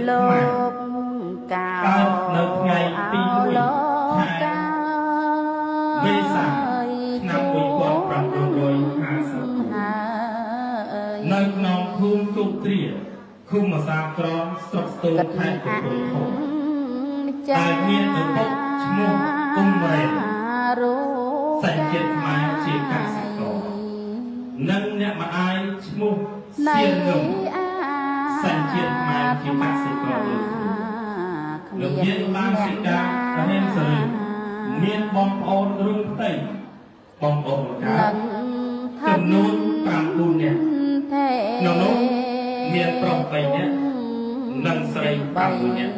លោកកៅនៅថ្ងៃទី1ខែមេសាឆ្នាំ1950នៅក្នុងភូមិទូគ្រាឃុំអាសាក្រមស្រុកស្ទូលខេត្តកំពង់ធំតែមានឪពុកឈ្មោះអ៊ុំរ៉េសញ្ជាតិខ្មែរជាកសិករនិងអ្នកម្ដាយឈ្មោះសៀនងឹមសញ្ជាតិខ្មែរជាកសិករលោកមានបានសិការៀនសិលមានបងប្អូនរួមផ្ទៃបងប្អូនកើតចំនួន9នាក់ក្នុងនោះមានប្រុស3នាក់និងស្រី6នាក់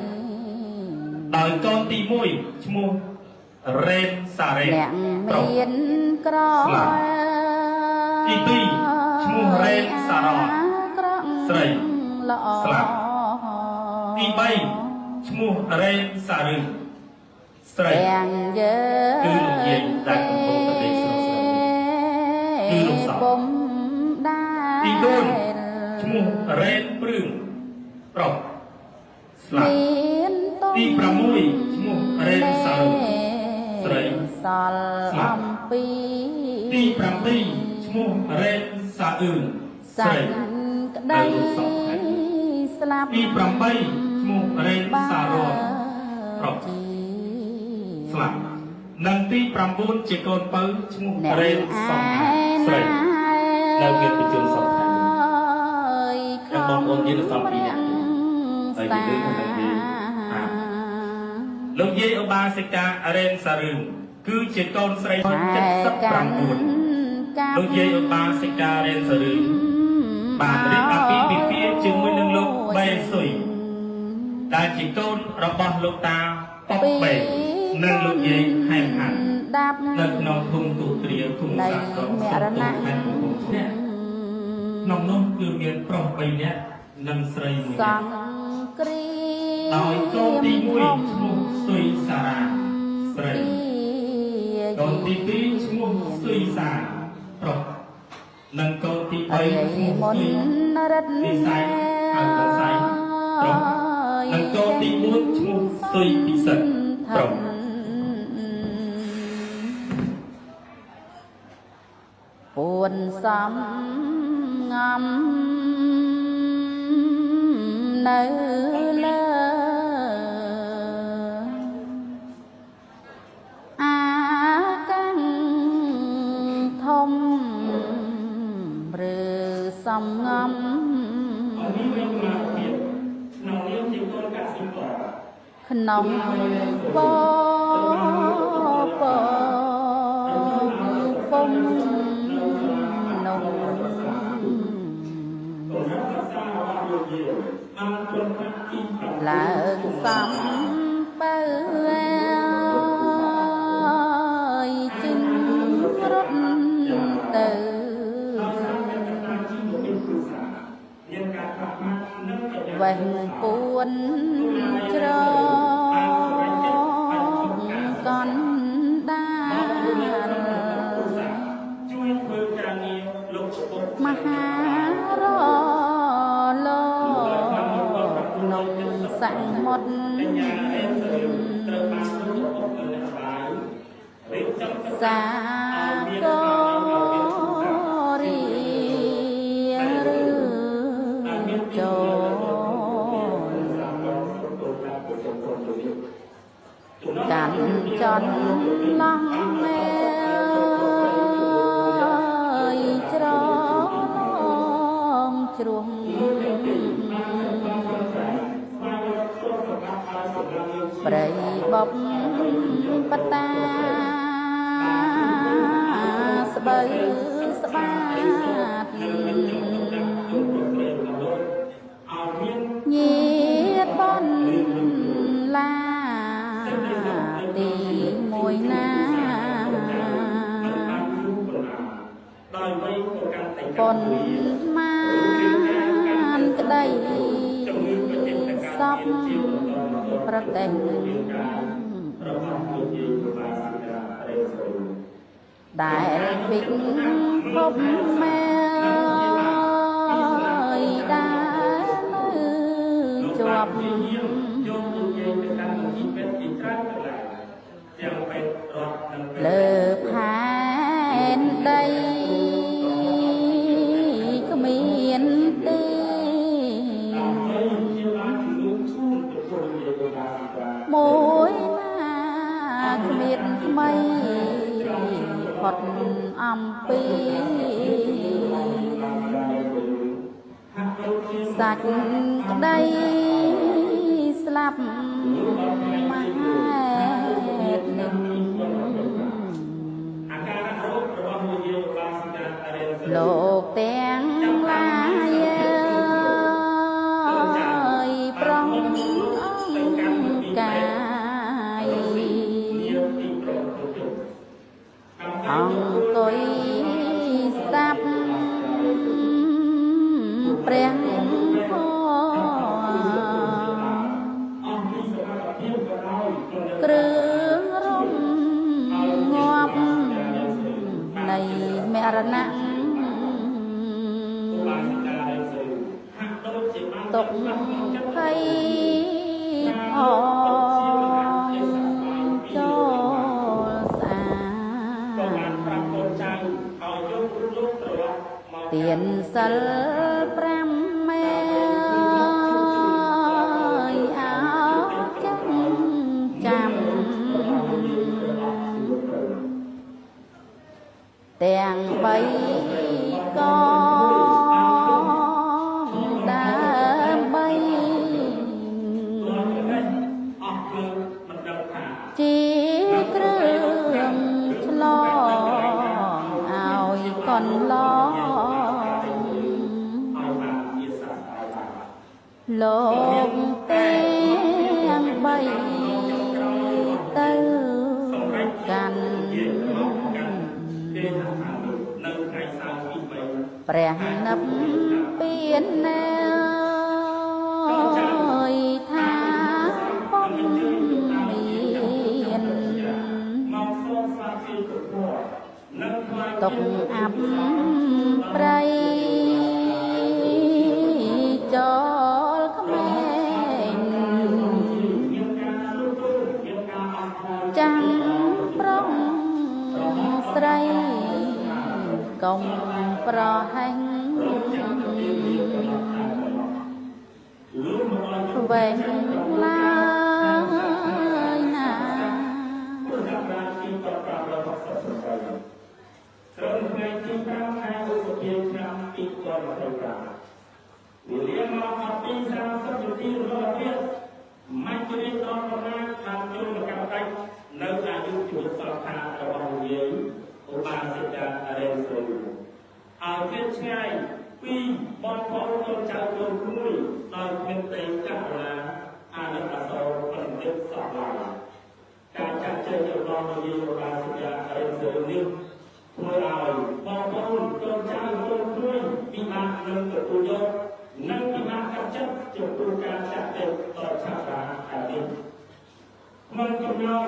ដោយកូនទី1ឈ្មោះរ៉េនសារ៉េប្រុសក្រទី2ឈ្មោះរ៉េនសារ៉នស្រីស្លាប់ទី3ឈ្មោះរ៉េនសារឺស្រីគឺលោកយាយដែលកំពុងតែលេងស្រុកស្រីគឺលោកសោទី4ឈ្មោះរ៉េនព្រឺងប្រុសស្លាប់ទី6ឈ្មោះរ៉េនសារឺស្រីស្លាប់ទី7ឈ្មោះរ៉េនសាអ៊ឺស្រីក្តីស្លាប់ទី8ឈ្មោះរ៉េនសារ៉នប្រុសស្លាប់និងទី9ជាកូនពៅឈ្មោះរ៉េនសំស្រីនៅមានប្រជុំសពថ្ងៃហើយបងប្អូនយើងសំពីអ្នកហើយពីលើខាងនេះលោកយាយឧបាសិការ៉េនសារឺគឺជាកូនស្រី79លោកយាយឧបាសិការ៉េនសារឺបានរៀបអាពាហ៍ពិពាហ៍ជាមួយនឹងលោកបេសុយដែលជាកូនរបស់លោកតាប៉ុកបេនិងលោកយាយហែមហាន់នៅក្នុងភូមិទូគ្រាភូមិសាក្រមស្រុកទូខេត្តកំពង់ឆ្នាំក្នុងនោះគឺមានប្រុស3នាក់និងស្រី1នាក់ដោយកូនទី1ឈ្មោះសុយសារ៉ាស្រីកូនទី2ឈ្មោះសុយសាប្រុសនិងកូនទី3ឈ្មោះសុយពិស័យហៅពិស័យប្រុសនិងកូនទី4ឈ្មោះសុយពិសិដ្ឋប្រុសពួនសំងំនៅលើអាកាំងធំឬសំងំក្នុងបពុំនោះឡើងសំបើជិនរត់ទៅវេះពួនច្រកនដាលជួយធ្វើការងារលោកមហារលោក្នុងសមុទ្រសាករីកាន់ចន់ឡងមេច្រងជ្រុំព្រៃបបបតាស្បូវស្បាតញាតបនឡាទីមួយណាប៉ុនមានក្តីសពប្រទេសដែលពិភពមែដែលនៅជុ บเลิกแผ่นใดก็เมียนตีมวยหน้าเมียนไม่พอดอัมปีสักได้สลับมาหนึ่งโลกแตงลายปรองกายองกุยสับเปรียงพ่อเครื่องร่มงอบในเมรณะตกไข่พอจอสาเตียนสลปรำแม่เอาจังจำแต่งใบก็จีเครื่องฉลองเอาก่อนลองโลกเตียงใบเต้ากันแปรนับเปลี่ยนแนวทางป้องตกอับไรจอลขแมงจังปรองใสกงปรหังแหวงลายนาตรงในที่พระแม่อุปเกียรตินำปีก่อนมาในการวิเลียมมาขับปีสามสัปดาห์รอบเรียนไม่จะได้ตอนประมาณทำจนกระทั่งในอายุจุดสองทางระหว่างเย็นอุบาสิกาเรนโซเอาเพื่อใช้ปีบอลพอลจนเจ้าโดนคุยตอนเป็นเตะจักรนาอาณาประโซเป็นเด็กสอบลาการจัดเจอกับรองเย็นอุบาสิกาเรนโซนี้เมื่อเราบอลพอลจนเจ้าโดนคุยปีมาหนึ่งกับตุยศนั่งปีมากับจัดจบดูการจัดเต็มต่อชาติอาดิมันกำลัง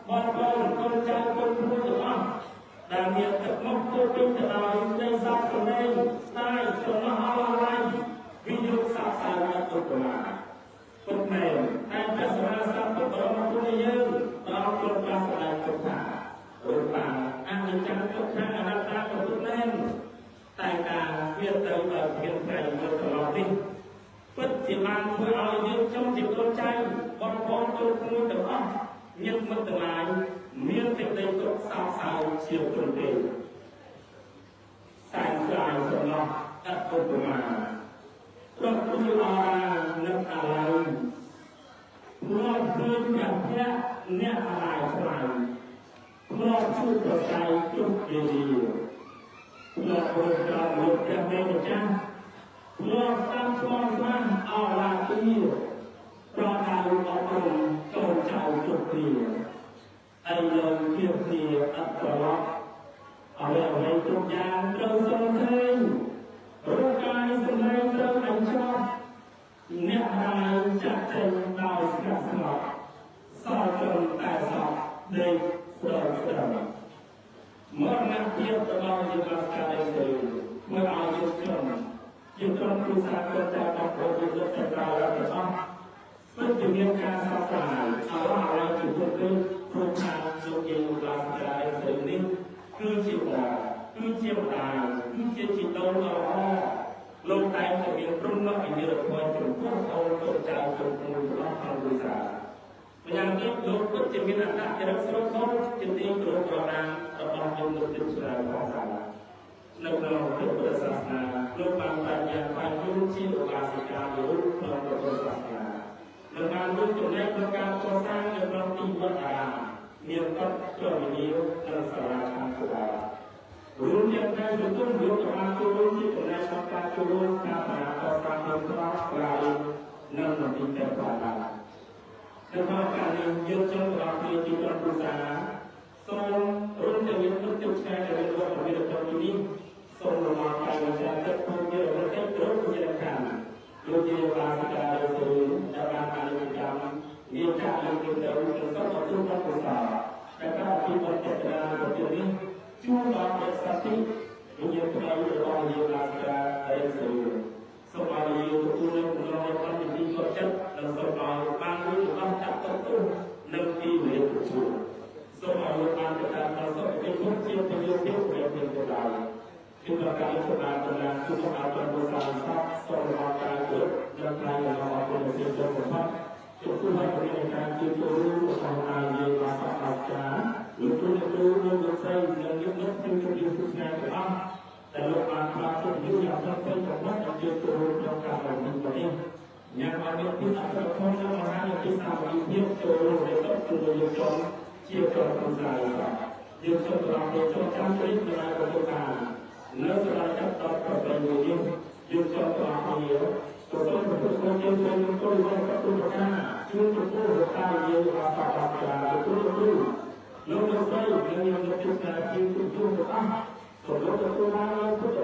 บอลพอลจนเจ้าโดนคุยว่าแต่เมียตึกมุกตัวเป็นแต่เราในสาสนาได้สมหาอะไรวิญญาณสาสนาตุกมาตุกเมนแต่ภาษาสัพพะบรมพุทธเจ้าเราตุกภาษาตุกขาตุกป่าอันนี้จังตุกขาอนัตตาตุกเมนแต่การเพียรเติมแบบเพียรใจเมื่อตลอดนี้ปัจจุบันเพื่อเอายึดจงจิตจงใจบริโภคจงมือตลอดยึดมันตลายเมียนติดในตุกสาวสาวเชียวตุนเองสายสายสนองตัดตุกมาตกตุลานักอะไรเพราะเพื่อนกับแค่เนี่ยอะไรเท่าไหร่เพราะชู้ตัวใจจุกดีเพราะบริการบริการไม่ได้จ้าเพราะตั้งความมั่นเอาละที่เพราะดาวออกลงโจรเจ้าจุกดีไอ้เรื่องเกี่ยวกับอัตตาเอาไว้ทุกอย่างเราสมเด็จร่างกายสมเด็จเราอันชอบเนี่ยอะไรจะเป็นดาวสกัดสลับสอบจนแต่สอบเด็กสอบสอบเมื่อนักเที่ยวตลอดอยู่กับการเดินเมื่อเอาอยู่จนครูสาคนใจกับโปรดิวเซอร์เราแล้วก็ชอบ មានការសោកស្ដាយអ្វីជាពុទ្ធគឺព្រមថាលោកយើងបានស្ដាយទៅនេះគឺជាបាគឺជាម្ដាយគឺជាជីដូនដ៏ល្អលោកតែងតែមានព្រមមកពីរដ្ឋបាលចំពោះអូនទៅចៅទៅក្នុងក្នុងវិសាម្យ៉ាងទៀតលោកពិតជាមានអត្តចរិតស្រស់ស្អាតជាទីគោរពប្រដានរបស់យើងលោកទឹកស្រាលផងដែរនៅក្នុងពុទ្ធសាសនាលោកបានបញ្ញាបានយល់ជាឧបាសិការូបក្នុងពុទ្ធសាសនានិងបានរួមចំណែកក្នុងការកសាងនៅក្នុងទីវត្តអារាមមានទឹកជ្រៅវិនិយោគនិងសាលាខាងស្ដាយរួមទាំងការជំនុំយកទៅបានចូលរួមជាចំណែកក្នុងការចូលរួមការប្រាកដតាមក្នុងក្រមក្រៅនិងមន្ទីរពេទ្យប្រាដានៅក្នុងការនេះយើងចង់ប្រតិជាក្រុមគ្រួសារសូមរួមទាំងមានទឹកចិត្តឆ្ងាយទៅវត្តមានរបស់នេះសូមរំលឹកការវិចារទឹកពុទ្ធជារបស់ទឹកគ្រប់ជាខាងលោកជាបានការទៅដែលបានអនុញ្ញាតមានការលើកទៅក្នុងសង្គមរបស់គ្រួសារដែលការពីបទចរចារបស់នេះជួយដល់អ្នកសាស្ត្រវិញ្ញាណរបស់របស់យើងឡើងការរៀនសូត្រសូមឲ្យយើងទទួលនៅក្នុងរដ្ឋវិធីសុខចិត្តនិងសូមឲ្យបានរួមរបស់ចាត់ទុកនៅទីវេលាប្រជុំសូមឲ្យបានប្រកាសដល់សុខភាពជាប្រយោជន៍ពីព្រះពុទ្ធដល់គឺប្រកាសសម្រាប់បណ្ដាសុខភាពរបស់ប្រសាសន៍សូមឲ្យការគ្រប់និងការរបស់ព្រះពុទ្ធចូលផងចំពោះឲ្យមានការជួយចូលរួមរបស់អាយើងបានអបអរចាលោកគ្រូលោកលោកស្រីនិងលោកលោកជំរាបសួរទាំងអស់ដែលលោកបានផ្ដល់ជំនួយយ៉ាងត្រឹមត្រូវរបស់ដល់យើងចូលរួមក្នុងការបង្រៀននេះញ៉ាំឲ្យមានពីអត្ថប្រយោជន៍និងមហានិទេសសាមគ្គីភាពចូលរួមในទឹកជំនួយចំជាក្រុមប្រឹក្សាយើងចូលដល់ទៅចូលចាំព្រីកដល់ប្រកាសនៅស្រាវជ្រាវដល់ប្រព័ន្ធនេះយើងចូលដល់ទៅប្រព័ន្ធរបស់យើងចូលចូលដល់ប្រព័ន្ធប្រកាសជួយចំពោះការយើងបានបដិការលោកលោកស្រីនិងយើងជួបការជាជួបទាំងអស់សូមលោកទទួលបានពុទ្ធ